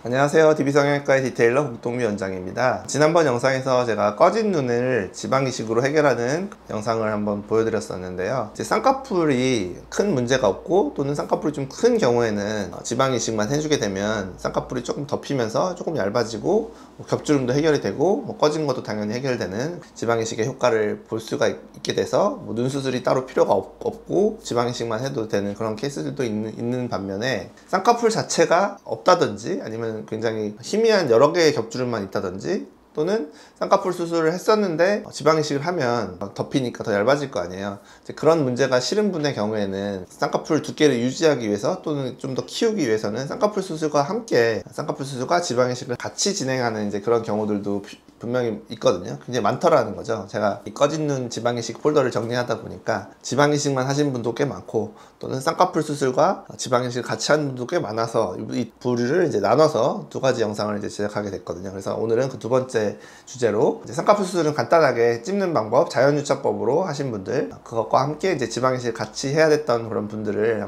안녕하세요. DB성형외과의 디테일러 국동미 원장입니다. 지난번 영상에서 제가 꺼진 눈을 지방이식으로 해결하는 영상을 한번 보여드렸었는데요. 이제 쌍꺼풀이 큰 문제가 없고 또는 쌍꺼풀이 좀 큰 경우에는 지방이식만 해주게 되면 쌍꺼풀이 조금 덮이면서 조금 얇아지고 겹주름도 해결이 되고 꺼진 것도 당연히 해결되는 지방이식의 효과를 볼 수가 있게 돼서 눈 수술이 따로 필요가 없고 지방이식만 해도 되는 그런 케이스들도 있는 반면에 쌍꺼풀 자체가 없다든지 아니면 굉장히 희미한 여러 개의 겹주름만 있다든지 또는 쌍꺼풀 수술을 했었는데 지방이식을 하면 덮이니까 더 얇아질 거 아니에요. 이제 그런 문제가 싫은 분의 경우에는 쌍꺼풀 두께를 유지하기 위해서 또는 좀 더 키우기 위해서는 쌍꺼풀 수술과 함께 쌍꺼풀 수술과 지방이식을 같이 진행하는 이제 그런 경우들도 분명히 있거든요. 굉장히 많더라는 거죠. 제가 이 꺼진 눈 지방이식 폴더를 정리하다 보니까 지방이식만 하신 분도 꽤 많고 또는 쌍꺼풀 수술과 지방이식을 같이 하는 분도 꽤 많아서 이 부류를 이제 나눠서 두 가지 영상을 이제 제작하게 됐거든요. 그래서 오늘은 그 두 번째 주제로 이제 쌍꺼풀 수술은 간단하게 찝는 방법, 자연유착법으로 하신 분들 그것과 함께 이제 지방이식을 같이 해야 됐던 그런 분들을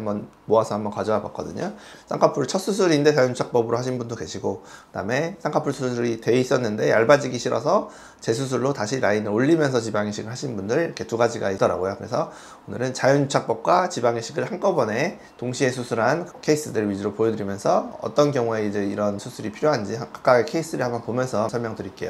모아서 한번 가져와 봤거든요. 쌍꺼풀 첫 수술인데 자연유착법으로 하신 분도 계시고 그 다음에 쌍꺼풀 수술이 돼 있었는데 얇아지기 싫어서 재수술로 다시 라인을 올리면서 지방이식을 하신 분들 이렇게 두 가지가 있더라고요. 그래서 오늘은 자연유착법과 지방이식을 한꺼번에 동시에 수술한 케이스들 위주로 보여드리면서 어떤 경우에 이제 이런 수술이 필요한지 각각의 케이스를 한번 보면서 설명드릴게요.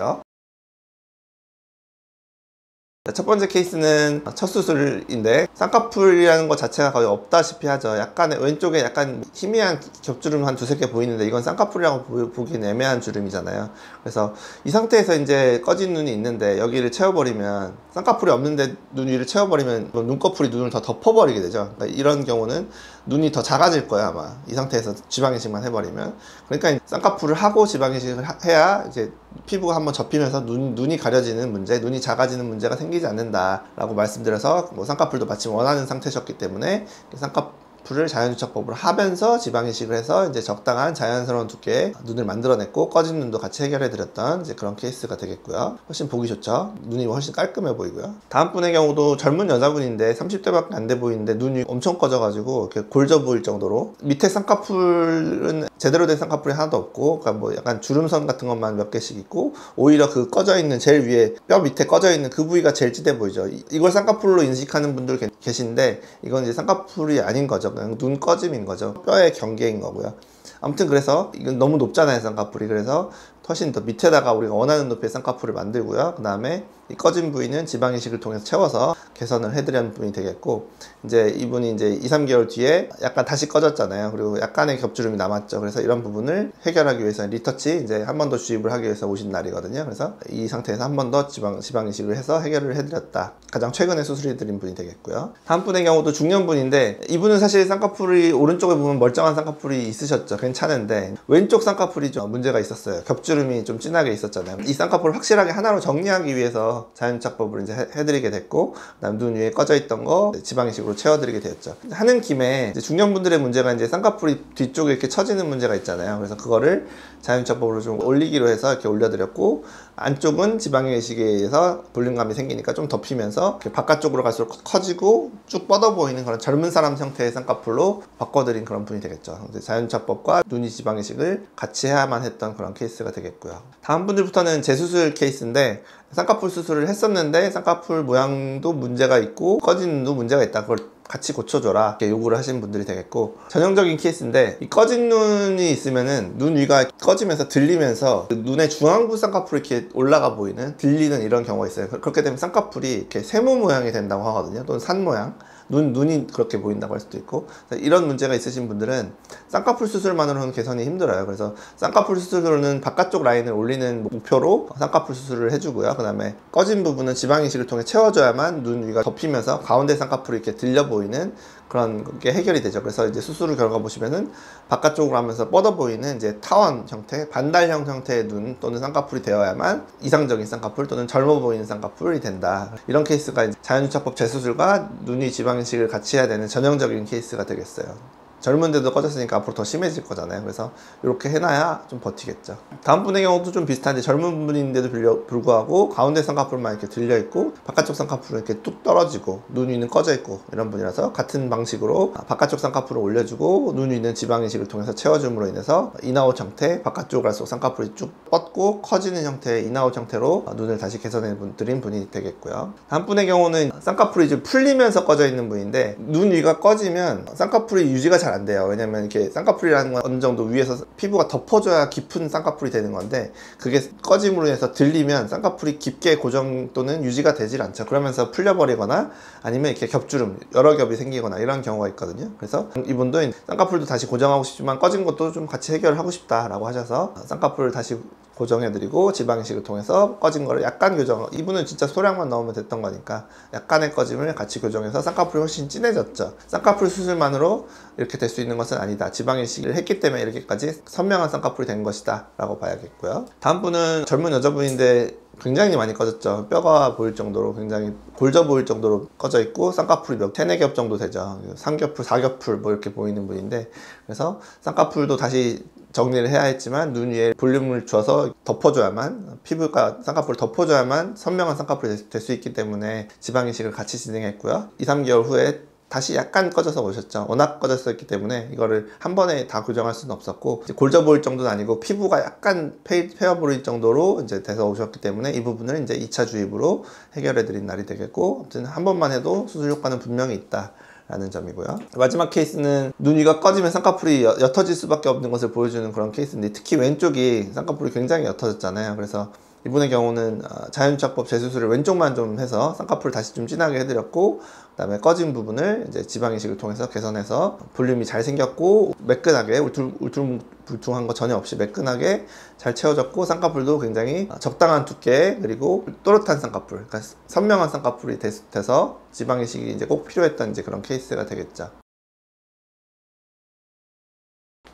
첫 번째 케이스는 첫 수술인데 쌍꺼풀이라는 것 자체가 거의 없다시피 하죠. 약간의 왼쪽에 약간 희미한 겹주름 한 두세 개 보이는데 이건 쌍꺼풀이라고 보기엔 애매한 주름이잖아요. 그래서 이 상태에서 이제 꺼진 눈이 있는데 여기를 채워버리면 쌍꺼풀이 없는데 눈 위를 채워버리면 눈꺼풀이 눈을 더 덮어버리게 되죠. 그러니까 이런 경우는 눈이 더 작아질 거야 아마 이 상태에서 지방이식만 해버리면. 그러니까 쌍꺼풀을 하고 지방이식을 해야 이제 피부가 한번 접히면서 눈이 가려지는 문제, 눈이 작아지는 문제가 생기지 않는다 라고 말씀드려서 쌍꺼풀도 마침 원하는 상태셨기 때문에 쌍꺼풀을 자연유착법으로 하면서 지방이식을 해서 이제 적당한 자연스러운 두께의 눈을 만들어냈고 꺼진 눈도 같이 해결해 드렸던 이제 그런 케이스가 되겠고요. 훨씬 보기 좋죠. 눈이 훨씬 깔끔해 보이고요. 다음 분의 경우도 젊은 여자분인데 30대밖에 안 돼 보이는데 눈이 엄청 꺼져가지고 이렇게 골져 보일 정도로 밑에 쌍꺼풀은 제대로 된 쌍꺼풀이 하나도 없고 그러니까 약간 주름선 같은 것만 몇 개씩 있고 오히려 그 꺼져 있는 제일 위에 뼈 밑에 꺼져 있는 그 부위가 제일 찌대 보이죠. 이걸 쌍꺼풀로 인식하는 분들 계신데 이건 이제 쌍꺼풀이 아닌 거죠. 그냥 눈 꺼짐인 거죠. 뼈의 경계인 거고요. 아무튼 그래서 이건 너무 높잖아요 쌍꺼풀이. 그래서 훨씬 더 밑에다가 우리가 원하는 높이의 쌍꺼풀을 만들고요. 그 다음에 이 꺼진 부위는 지방이식을 통해서 채워서 개선을 해드리는 분이 되겠고 이제 이분이 이제 2-3개월 뒤에 약간 다시 꺼졌잖아요. 그리고 약간의 겹주름이 남았죠. 그래서 이런 부분을 해결하기 위해서 리터치 이제 한 번 더 주입을 하기 위해서 오신 날이거든요. 그래서 이 상태에서 한 번 더 지방이식을 해서 해결을 해드렸다. 가장 최근에 수술해드린 분이 되겠고요. 다음 분의 경우도 중년분인데 이분은 사실 쌍꺼풀이 오른쪽에 보면 멀쩡한 쌍꺼풀이 있으셨죠. 괜찮은데 왼쪽 쌍꺼풀이 좀 문제가 있었어요. 겹주름이 좀 진하게 있었잖아요. 이 쌍꺼풀을 확실하게 하나로 정리하기 위해서 자연유착법을 이제 해드리게 됐고 그다음 눈 위에 꺼져 있던 거 지방이식으로 채워드리게 되었죠. 하는 김에 이제 중년분들의 문제가 이제 쌍꺼풀이 뒤쪽에 이렇게 처지는 문제가 있잖아요. 그래서 그거를 자연유착법으로 좀 올리기로 해서 이렇게 올려드렸고 안쪽은 지방이식에 의해서 볼륨감이 생기니까 좀 덮이면서 바깥쪽으로 갈수록 커지고 쭉 뻗어 보이는 그런 젊은 사람 형태의 쌍꺼풀로 바꿔드린 그런 분이 되겠죠. 자연유착법과 눈이 지방이식을 같이 해야만 했던 그런 케이스가 되겠고요. 다음 분들부터는 재수술 케이스인데 쌍꺼풀 수술을 했었는데 쌍꺼풀 모양도 문제가 있고 꺼진 눈도 문제가 있다. 그걸 같이 고쳐줘라 이렇게 요구를 하시는 분들이 되겠고 전형적인 케이스인데 이 꺼진 눈이 있으면은 눈 위가 꺼지면서 들리면서 그 눈의 중앙부 쌍꺼풀이 이렇게 올라가 보이는 들리는 이런 경우가 있어요. 그렇게 되면 쌍꺼풀이 이렇게 세모 모양이 된다고 하거든요. 또는 산 모양 눈이 그렇게 보인다고 할 수도 있고 이런 문제가 있으신 분들은 쌍꺼풀 수술만으로는 개선이 힘들어요. 그래서 쌍꺼풀 수술로는 바깥쪽 라인을 올리는 목표로 쌍꺼풀 수술을 해주고요. 그 다음에 꺼진 부분은 지방이식을 통해 채워줘야만 눈 위가 덮이면서 가운데 쌍꺼풀이 이렇게 들려 보이는 그런 게 해결이 되죠. 그래서 이제 수술 결과 보시면은 바깥쪽으로 하면서 뻗어 보이는 이제 타원 형태, 반달형 형태의 눈 또는 쌍꺼풀이 되어야만 이상적인 쌍꺼풀 또는 젊어 보이는 쌍꺼풀이 된다. 이런 케이스가 이제 자연유착법 재수술과 눈이 지방이식을 같이 해야 되는 전형적인 케이스가 되겠어요. 젊은데도 꺼졌으니까 앞으로 더 심해질 거잖아요. 그래서 이렇게 해놔야 좀 버티겠죠. 다음 분의 경우도 좀 비슷한데, 젊은 분인데도 불구하고 가운데 쌍꺼풀만 이렇게 들려있고 바깥쪽 쌍꺼풀은 이렇게 뚝 떨어지고 눈 위는 꺼져있고 이런 분이라서, 같은 방식으로 바깥쪽 쌍꺼풀을 올려주고 눈 위는 지방이식을 통해서 채워줌으로 인해서 인아웃 형태, 바깥쪽 갈수록 쌍꺼풀이 쭉 뻗고 커지는 형태의 인아웃 형태로 눈을 다시 개선해 드린 분이 되겠고요. 다음 분의 경우는 쌍꺼풀이 이제 풀리면서 꺼져 있는 분인데, 눈 위가 꺼지면 쌍꺼풀이 유지가 잘 안 돼요. 왜냐면 이렇게 쌍꺼풀이라는 건 어느 정도 위에서 피부가 덮어줘야 깊은 쌍꺼풀이 되는 건데, 그게 꺼짐으로 해서 들리면 쌍꺼풀이 깊게 고정 또는 유지가 되질 않죠. 그러면서 풀려버리거나 아니면 이렇게 겹주름, 여러 겹이 생기거나 이런 경우가 있거든요. 그래서 이분도 쌍꺼풀도 다시 고정하고 싶지만 꺼진 것도 좀 같이 해결하고 싶다라고 하셔서 쌍꺼풀을 다시 고정해드리고 지방이식을 통해서 꺼진 거를 약간 교정, 이분은 진짜 소량만 넣으면 됐던 거니까 약간의 꺼짐을 같이 교정해서 쌍꺼풀이 훨씬 진해졌죠. 쌍꺼풀 수술만으로 이렇게 될 수 있는 것은 아니다. 지방이식을 했기 때문에 이렇게까지 선명한 쌍꺼풀이 된 것이다 라고 봐야겠고요. 다음 분은 젊은 여자분인데 굉장히 많이 꺼졌죠. 뼈가 보일 정도로, 굉장히 골져 보일 정도로 꺼져 있고, 쌍꺼풀이 몇 3-4겹 정도 되죠. 3겹풀, 4겹풀 뭐 이렇게 보이는 분인데, 그래서 쌍꺼풀도 다시 정리를 해야 했지만 눈 위에 볼륨을 줘서 덮어줘야만, 피부가 쌍꺼풀을 덮어줘야만 선명한 쌍꺼풀이 될 수 있기 때문에 지방이식을 같이 진행했고요. 2-3개월 후에 다시 약간 꺼져서 오셨죠. 워낙 꺼졌었기 때문에 이거를 한 번에 다 교정할 수는 없었고, 골져 보일 정도는 아니고 피부가 약간 페어 보일 정도로 이제 돼서 오셨기 때문에 이 부분을 이제 2차 주입으로 해결해 드린 날이 되겠고, 아무튼 한 번만 해도 수술 효과는 분명히 있다 라는 점이고요. 마지막 케이스는 눈 위가 꺼지면 쌍꺼풀이 옅어질 수밖에 없는 것을 보여주는 그런 케이스인데, 특히 왼쪽이 쌍꺼풀이 굉장히 옅어졌잖아요. 그래서 이분의 경우는 자연유착법 재수술을 왼쪽만 좀 해서 쌍꺼풀을 다시 좀 진하게 해드렸고, 그 다음에 꺼진 부분을 이제 지방이식을 통해서 개선해서 볼륨이 잘 생겼고, 매끈하게 울퉁불퉁한 거 전혀 없이 매끈하게 잘 채워졌고, 쌍꺼풀도 굉장히 적당한 두께, 그리고 또렷한 쌍꺼풀, 그러니까 선명한 쌍꺼풀이 돼서 지방이식이 이제 꼭 필요했던 이제 그런 케이스가 되겠죠.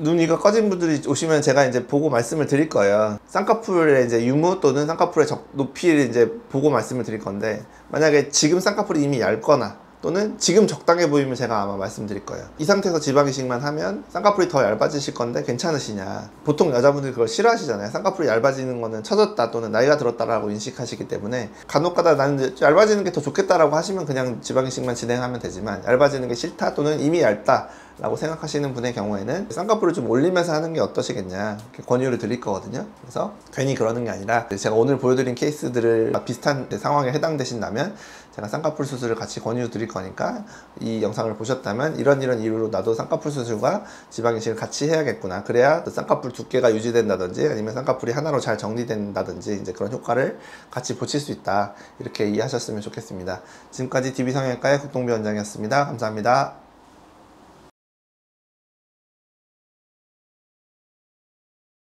눈 위가 꺼진 분들이 오시면 제가 이제 보고 말씀을 드릴 거예요. 쌍꺼풀의 이제 유무 또는 쌍꺼풀의 높이를 이제 보고 말씀을 드릴 건데, 만약에 지금 쌍꺼풀이 이미 얇거나 또는 지금 적당해 보이면 제가 아마 말씀드릴 거예요. 이 상태에서 지방이식만 하면 쌍꺼풀이 더 얇아지실 건데 괜찮으시냐. 보통 여자분들이 그걸 싫어하시잖아요. 쌍꺼풀이 얇아지는 거는 처졌다 또는 나이가 들었다라고 인식하시기 때문에, 간혹가다 나는 얇아지는 게 더 좋겠다라고 하시면 그냥 지방이식만 진행하면 되지만, 얇아지는 게 싫다 또는 이미 얇다 라고 생각하시는 분의 경우에는 쌍꺼풀을 좀 올리면서 하는 게 어떠시겠냐, 이렇게 권유를 드릴 거거든요. 그래서 괜히 그러는 게 아니라, 제가 오늘 보여드린 케이스들을 비슷한 상황에 해당되신다면 제가 쌍꺼풀 수술을 같이 권유 드릴 거니까, 이 영상을 보셨다면 이런 이유로 나도 쌍꺼풀 수술과 지방이식을 같이 해야겠구나, 그래야 쌍꺼풀 두께가 유지된다든지 아니면 쌍꺼풀이 하나로 잘 정리된다든지 이제 그런 효과를 같이 보실 수 있다, 이렇게 이해하셨으면 좋겠습니다. 지금까지 DB성형외과의 국동비 원장이었습니다. 감사합니다.